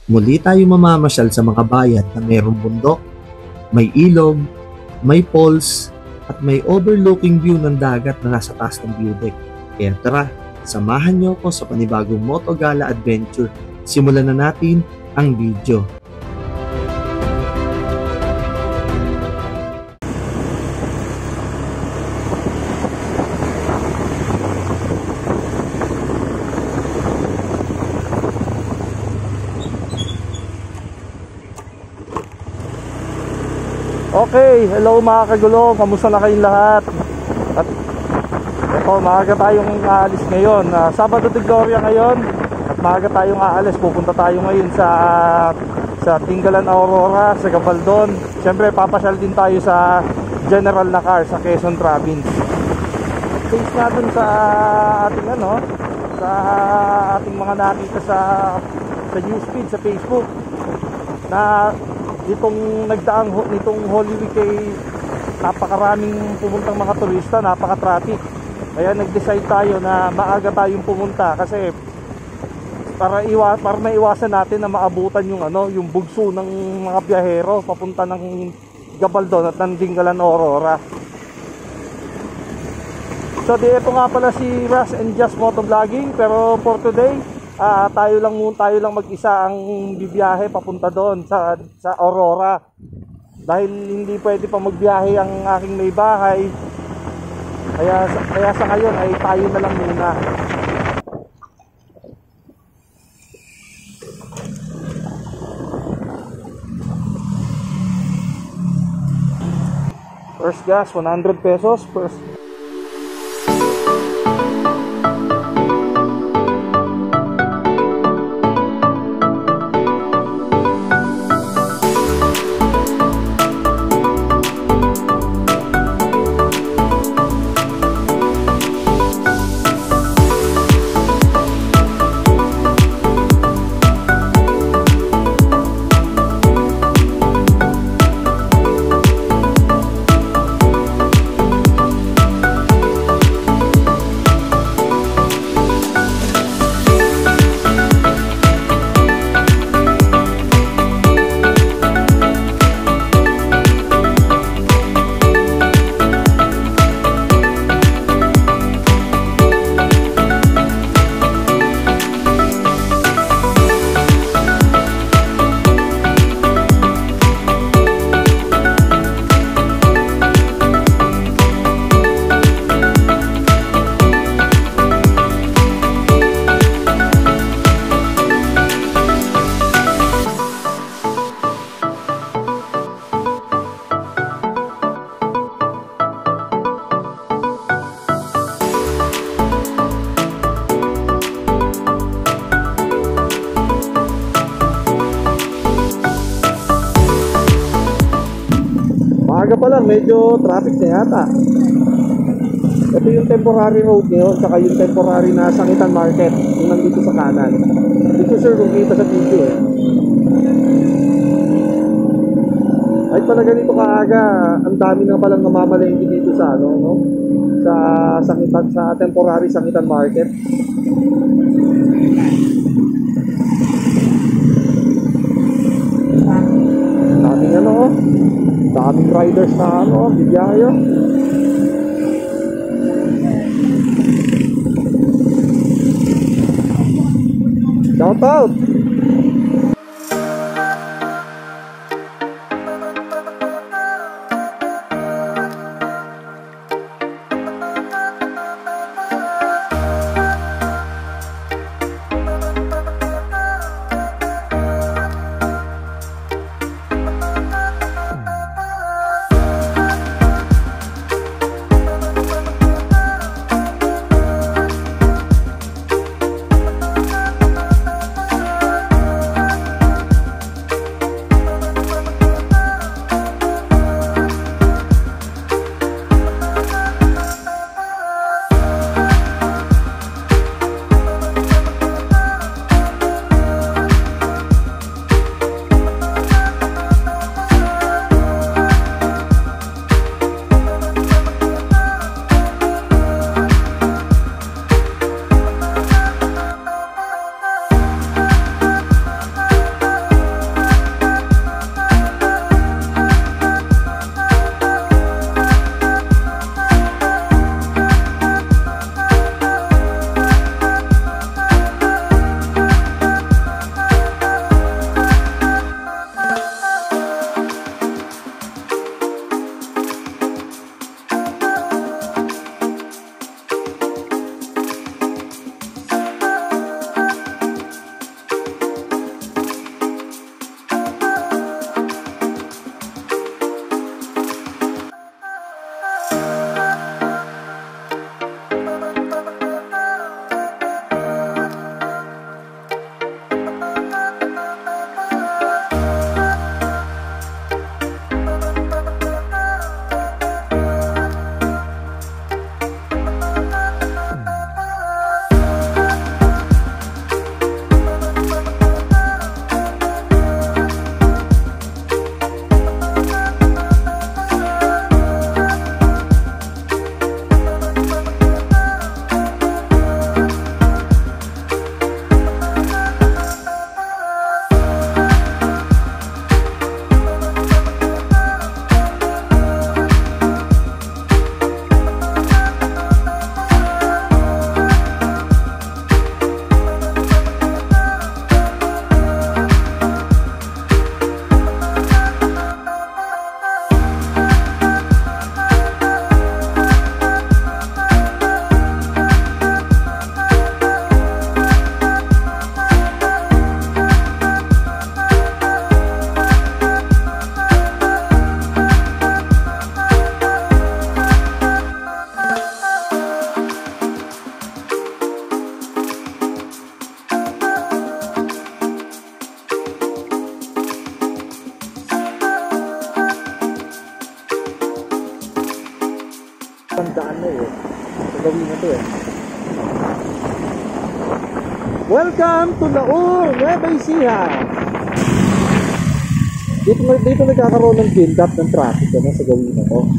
Muli tayo mamamasyal sa mga bayan na mayroong bundok, may ilog, may falls, at may overlooking view ng dagat na nasa taas ng view deck. Kaya tara, samahan niyo ako sa panibagong Motogala Adventure. Simulan na natin ang video. Okay, hello mga kagulong, kamusta na kayong lahat? At ito, maaga tayong aalis ngayon. Sabado de Gloria ngayon. At maaga tayong aalis. Pupunta tayo ngayon sa Tinggalan Aurora, sa Gabaldon. Siyempre, papasyal din tayo sa General Nakar, sa Quezon Province. Face natin sa ating sa ating mga nakita sa newsfeed, sa Facebook, na nitong Holy Week ay napakaraming pumuntang mga turista, napaka-traffic. Kaya nag-decide tayo na maaga tayong pumunta kasi para maiwasan natin na maabutan yung bugso ng mga biyahero papunta ng Gabaldon at ng Tinggalan Aurora. So ito nga pala si Russ and Just Motovlogging, pero for today tayo lang mag-isa ang bibiyahe papunta doon sa Aurora, dahil hindi pwede pa magbiyahe ang aking may bahay. Kaya sa ngayon ay tayo na lang muna. First gas 100 pesos first. Maaga pa lang, medyo traffic na yata. Ito yung temporary road ngayon, saka yung temporary na Sangitan Market, yung nandito sa kanan. Dito sir, kung kita sa video Ay pala ganito kaaga, ang dami na palang namamalengke dito sa sa Sangitan, sa temporary Sangitan Market. Daming riders na bibiyahe. Shout out! Tandaan na eh. Sa gawin na to eh. Welcome to Laur, Nueva Ecija. Dito nagkakaroon ng build up ng traffic sa gawin na to.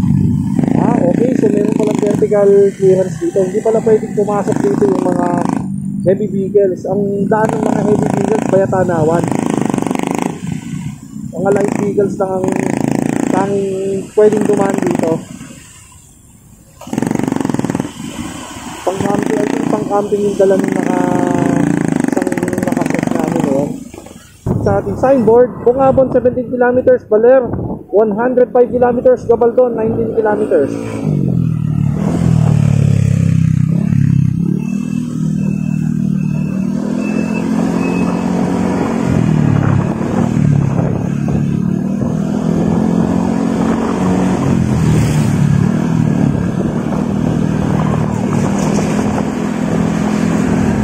Okay, so meron palang vertical clearance dito. Hindi pala pwedeng pumasok dito yung mga heavy vehicles. Ang daan ng mga heavy vehicles Bayatanawan. Mga light vehicles lang ang tanging pwedeng dumaan dito. Pang-camping yung dala ng isang nakaset namin noon. Sa ating signboard, Bungabon 17 kilometers, Baler 105 kilometers, Gabaldon 19 kilometers.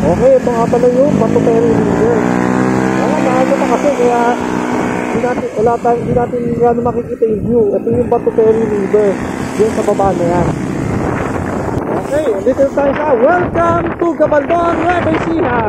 Okay, ito nga pala yung Bato Ferry River. Maaga pa kasi kaya hindi natin gano'n makikita yung view. Ito yung Bato Ferry River, yung sa baba na yan. Okay, dito tayo sa Welcome to Gabaldon, Nueva Ecija.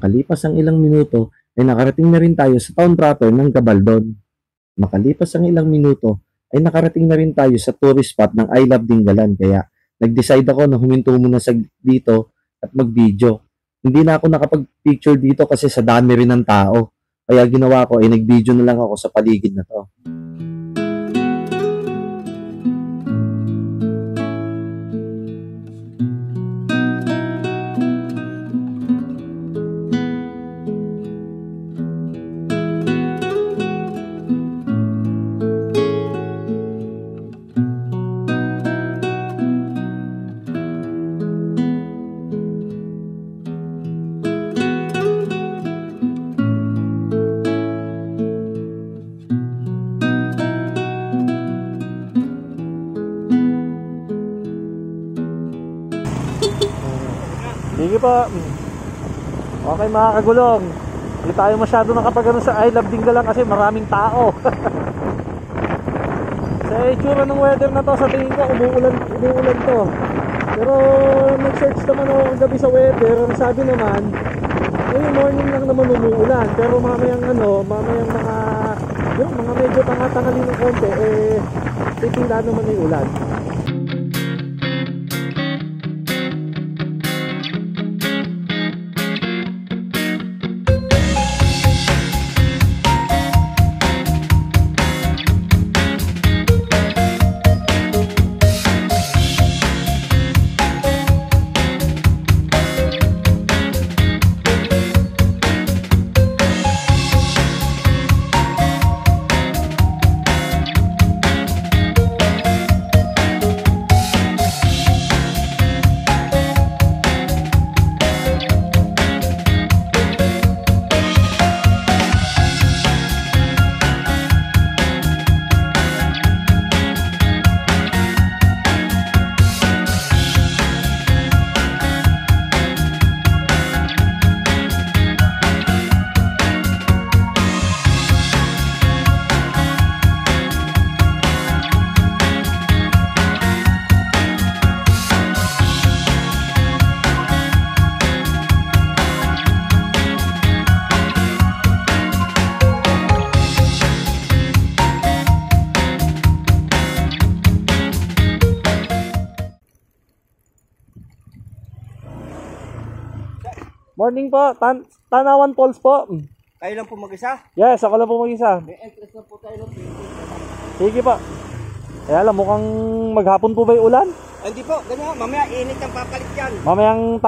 Makalipas ang ilang minuto ay nakarating na rin tayo sa town proper ng Gabaldon. Makalipas ang ilang minuto ay nakarating na rin tayo sa tourist spot ng I Love Dingalan, kaya nag-decide ako na huminto muna sa dito at mag-video. Hindi na ako nakapag-picture dito kasi sa dami rin ng tao. Kaya ginawa ko ay nag-video na lang ako sa paligid na to. Sige po. Okay mga kagulong, hindi tayo masyado nakapagano sa I Love Dingalan kasi maraming tao. Sa itsura ng weather na to, sa tingin ko umuulan to. Pero nag-search naman ako gabi sa weather, ang sabi naman ngayon morning lang naman umuulan, pero mamayang mga medyo tanga-tangali ng konti titila naman yung ulan. Morning po, Tanawan Falls po. Kayo lang po mag-isa? Yes, ako lang po mag-isa. May entrance na po tayo ng 20. Sige po. Kaya lang, mukhang maghapon po ba yung ulan? Hindi po, ganyan. Mamaya init ang papalit yan. Mamayang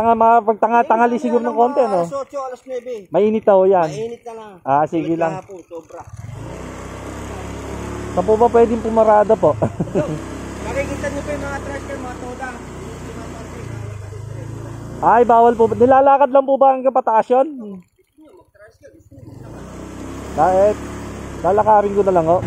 pagtanga-tangali siguro ng konti, no? Alas 8, alas 9. Mainit daw yan. Mainit na lang. Sige lang. Kahapon, sobra. Saan po ba pwedeng pumarada po? Makikita niyo po yung mga tricycle, mga toda. Ay, bawal po. Nilalakad lang po ba hanggang pataas yun? Kahit, lalakarin ko na lang, oh.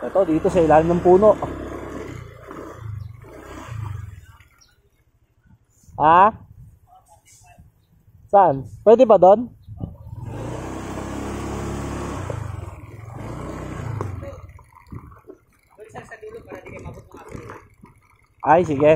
Ito, dito sa ilalim ng puno. Ah? Saan? Pwede ba doon? Ay, sige.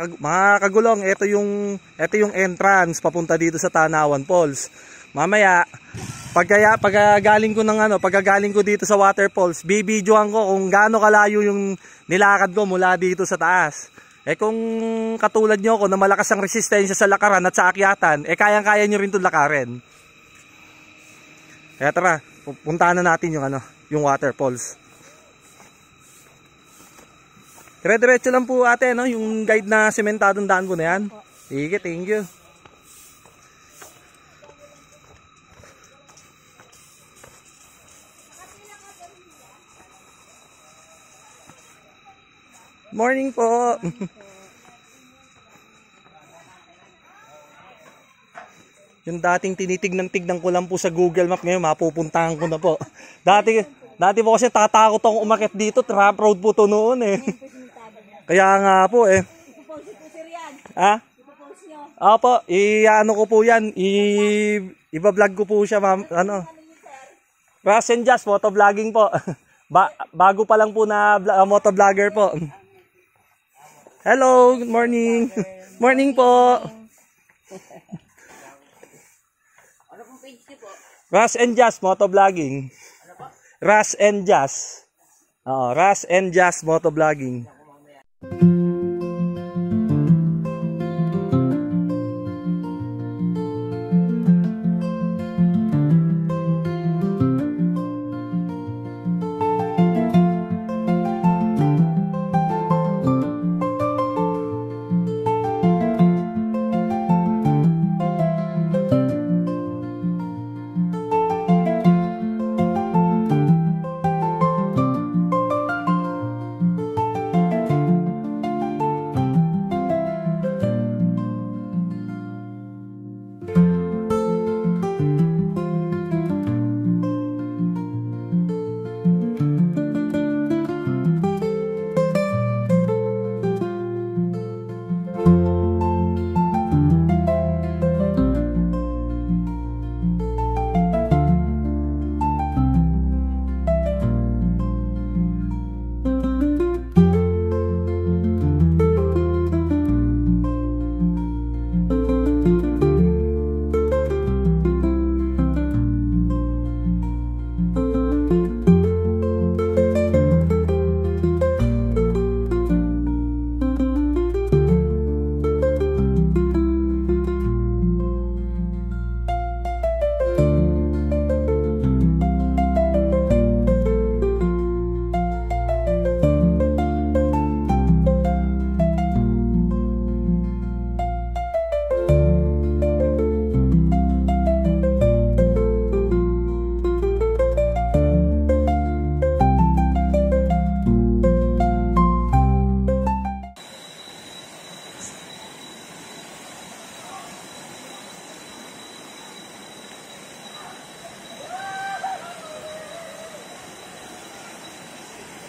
mga kagulong, ito yung entrance papunta dito sa Tanawan Falls. Mamaya pagkagaling ko dito sa waterfalls, bibidyoan ko kung gaano kalayo yung nilakad ko mula dito sa taas. Kung katulad nyo ako na malakas ang resistensya sa lakaran at sa akyatan, kayang-kaya nyo rin itong lakarin. Kaya tara, puntahan na natin yung waterfalls. Dire-diretso lang po ate, no? Yung guide na sementadong daan po na yan. Sige, thank you. Morning po. Yung dating tinitignan-tignan ko lang po sa Google Map, ngayon mapupuntahan ko na po. Dati po kasi tatakot akong umakyat dito, trap road po to noon eh. Kaya nga po eh. Ipopost ko sir yan. Ha? Ipopost nyo. Opo, i-ano ko po yan, i-vlog ko po siya, ma'am. Russ and Just, motovlogging po. Bago pa lang po na motovlogger po. Hello, good morning. Morning po. Ano pong page niyo po? Russ and Just, motovlogging. Russ and Just. Oo, Russ and Just, motovlogging.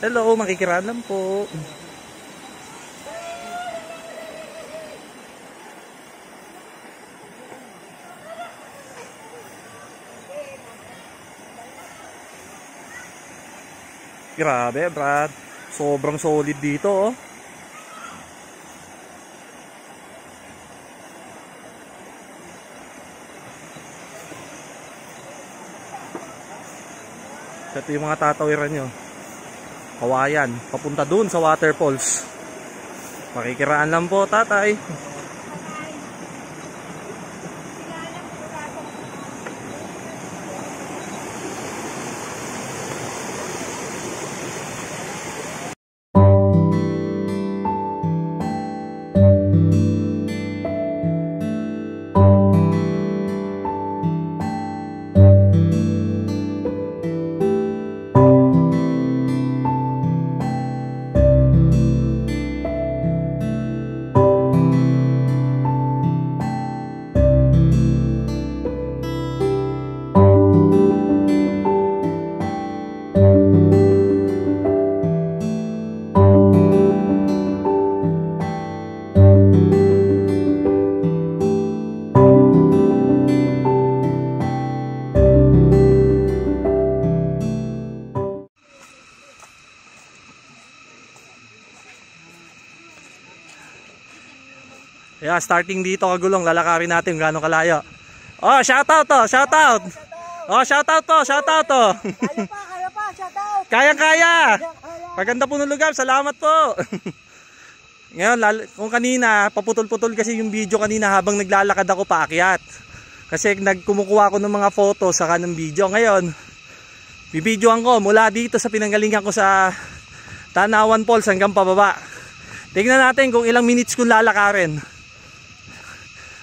Hello, makikiraan lang po. Grabe, Brad. Sobrang solid dito, oh. Ito yung mga tatawiran nyo. Kawayan, papunta dun sa waterfalls. Makikiraan lang po, tatay. Yeah, starting dito Kagulong, lalakarin natin kung gaano kalayo. Oh, shoutout to, shoutout. Oh, shoutout to, shoutout to. Kaya pa, shout out. Kaya. Paganda po ng lugar, salamat po. Ngayon, kung kanina, paputol-putol kasi yung video kanina habang naglalakad ako paakyat. Kasi nagkumukuha ako ng mga photo saka ng video. Ngayon, bibidyoan ko mula dito sa pinanggalingan ko sa Tanawan Falls hanggang pababa. Tingnan natin kung ilang minutes kong lalakarin.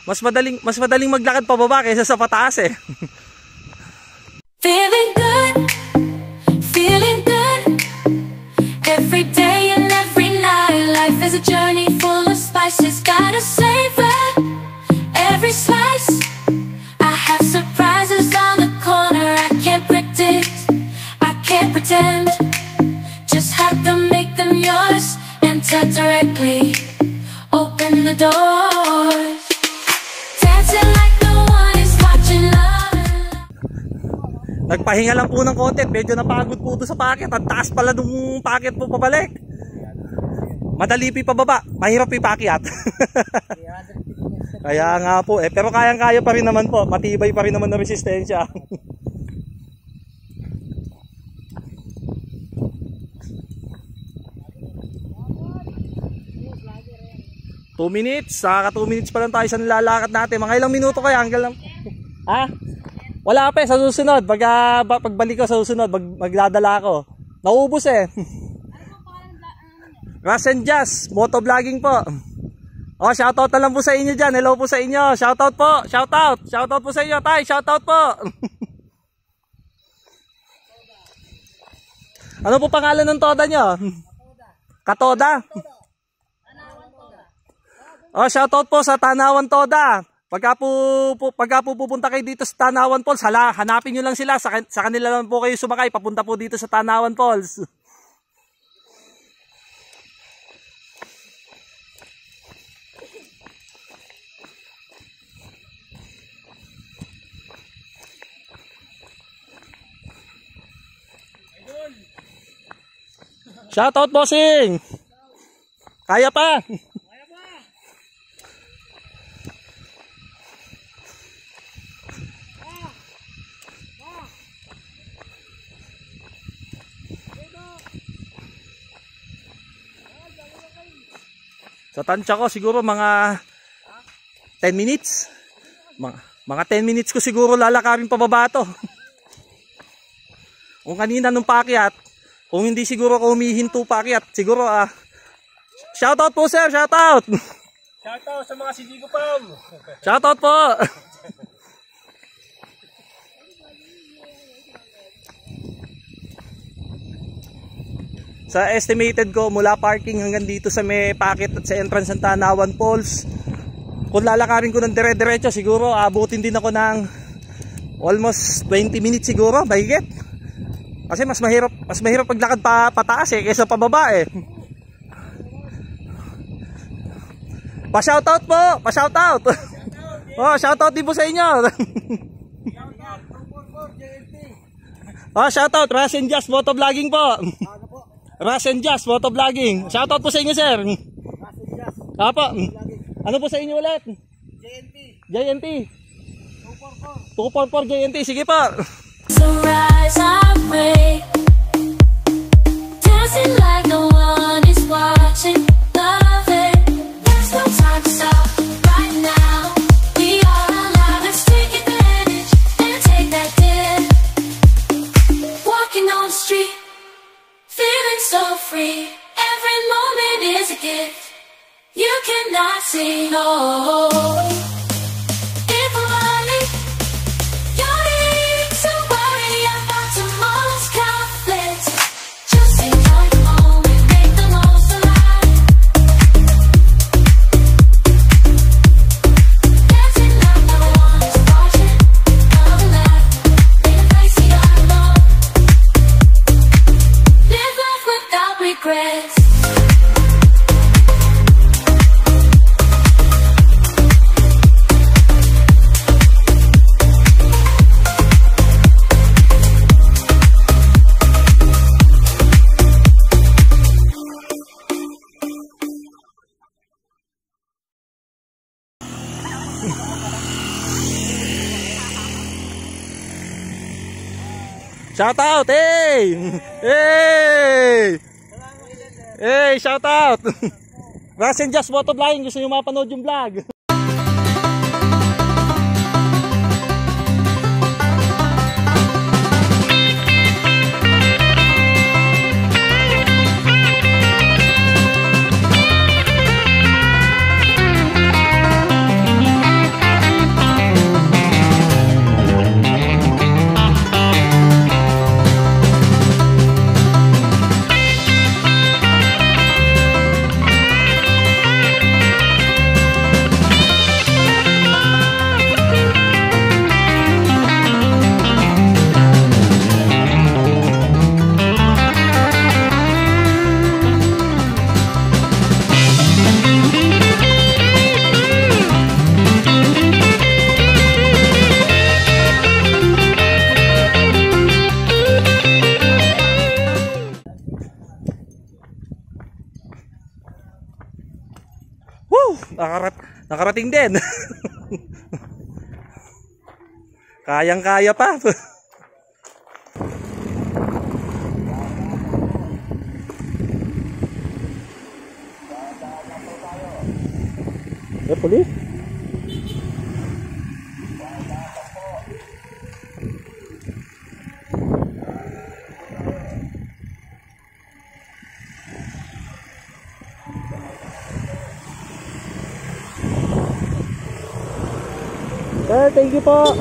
Mas madaling maglakad pababa kaysa sa pataas eh. Feeling good, feeling good. Every day and every night, life is a journey full of spices. Gotta savor every slice. I have surprises on the corner. I can't predict, I can't pretend. Just have to make them yours. Enter directly, open the doors. Dancing like no one is watching. Nagpahinga lang po ng konti, medyo napagod po ito sa packet. Ang taas pala nung packet po pabalik. Madali pababa, mahirap ipakyat. Kaya nga po eh, pero kayang-kaya pa rin naman po, matibay pa rin naman na resistensya. 2 minutes, saka 2 minutes pa lang tayo sa nilalakad natin. Mga ilang minuto kaya hanggang lang. Ha? Wala pa eh, sa susunod. Pagbalik ko sa susunod, magdadala ako. Naubos eh. Ras and Jazz, motovlogging po. Oh, shoutout na lang po sa inyo dyan. Hello po sa inyo. Shoutout po. Shoutout. Shoutout po sa inyo. Tay, shoutout po. Ano po pangalan ng toda nyo? Katoda? Oh, shoutout po sa Tanawan Toda. Pagka po pupunta kayo dito sa Tanawan Falls, hanapin nyo lang sila. Sa kanila lang po kayo sumakay. Papunta po dito sa Tanawan Falls. Shoutout bossing. Kaya pa. Sa tansya ko siguro mga 10 minutes. Mga 10 minutes ko siguro lalakarin pababa to. Kung kanina nung paakyat, kung hindi siguro ako humihinto paakyat, siguro shoutout po sir, shoutout. Shoutout sa mga Sidigo Pam. Shoutout po. Sa estimated ko mula parking hanggang dito sa may packet at sa entrance ng Tanawan Falls, kung lalakarin ko ng dire-diretso siguro abutin din ako ng almost 20 minutes siguro, mahigit. Kasi mas mahirap paglakad pataas eh kaysa pababa eh. Pa-shoutout po, pa-shoutout. Oh, shoutout din po sa inyo. Oh, shoutout Ras and Jazz motovlogging po. Ras and Jazz motovlogging. Shoutout po sa inyo, sir. Ras and Jazz. Apo. Ano po sa inyo ulit? JNT. 244 JNT. Sige po. Sunrise, I pray, dancing like no one is watching. Love it. There's no time to stop right now. We are alive. Let's take advantage and take that dip. Walking on the street, feeling so free. Every moment is a gift. You cannot say no. If I'm running, you're need to worry about tomorrow's conflicts. Just enjoy the moment, make the most of life. Dancing like no one is watching. Love and laugh in a place you don't know. Live life without regrets. Shout out! Hey! Hey! Hey! Shout out! Russell Just Motovlogging, gusto nyo mapanood yung vlog. Nakarating din. Kayang-kaya pa. Police? Thank you po.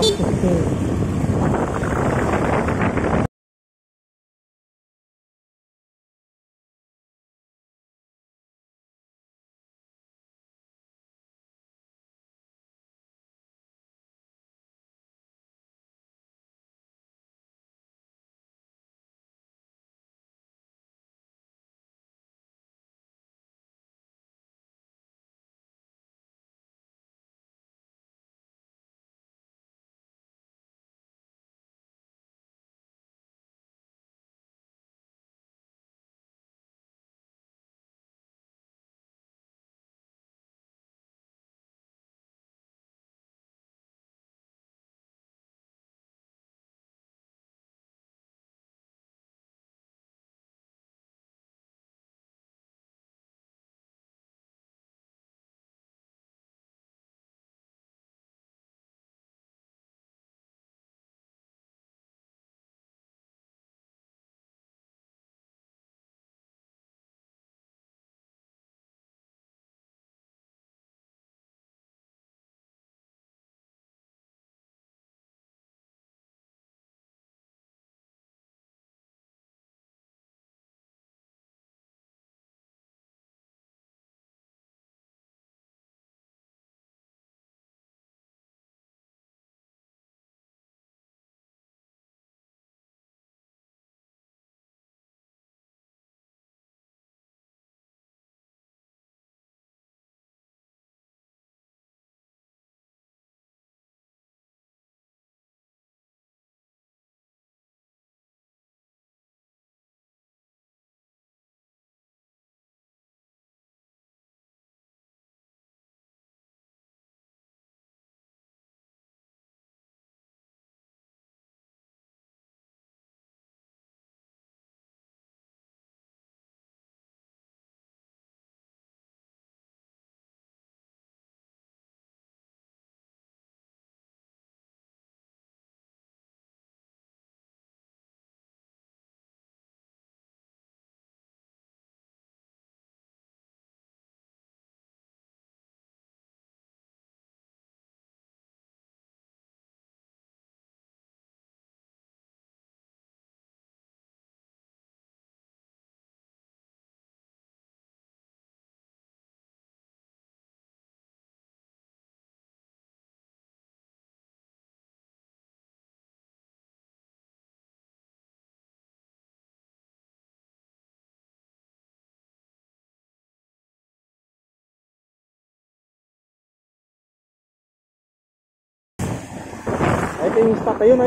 Ito yung spot. Ayun.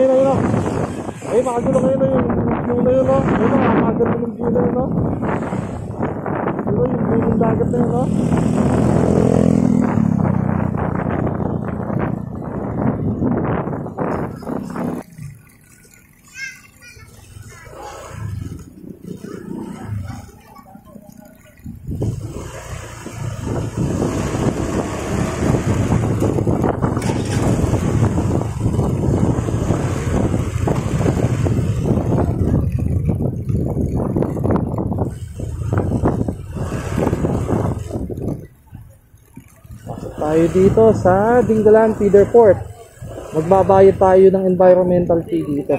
Ay, makagulo ngayon na yung na yun, no? Ayun, makakagat na yung view na yun, no? Ayun, yung view ng dagat na yun, no? tayo dito sa Dingalan Feeder Port. Magbabayad tayo ng environmental fee dito.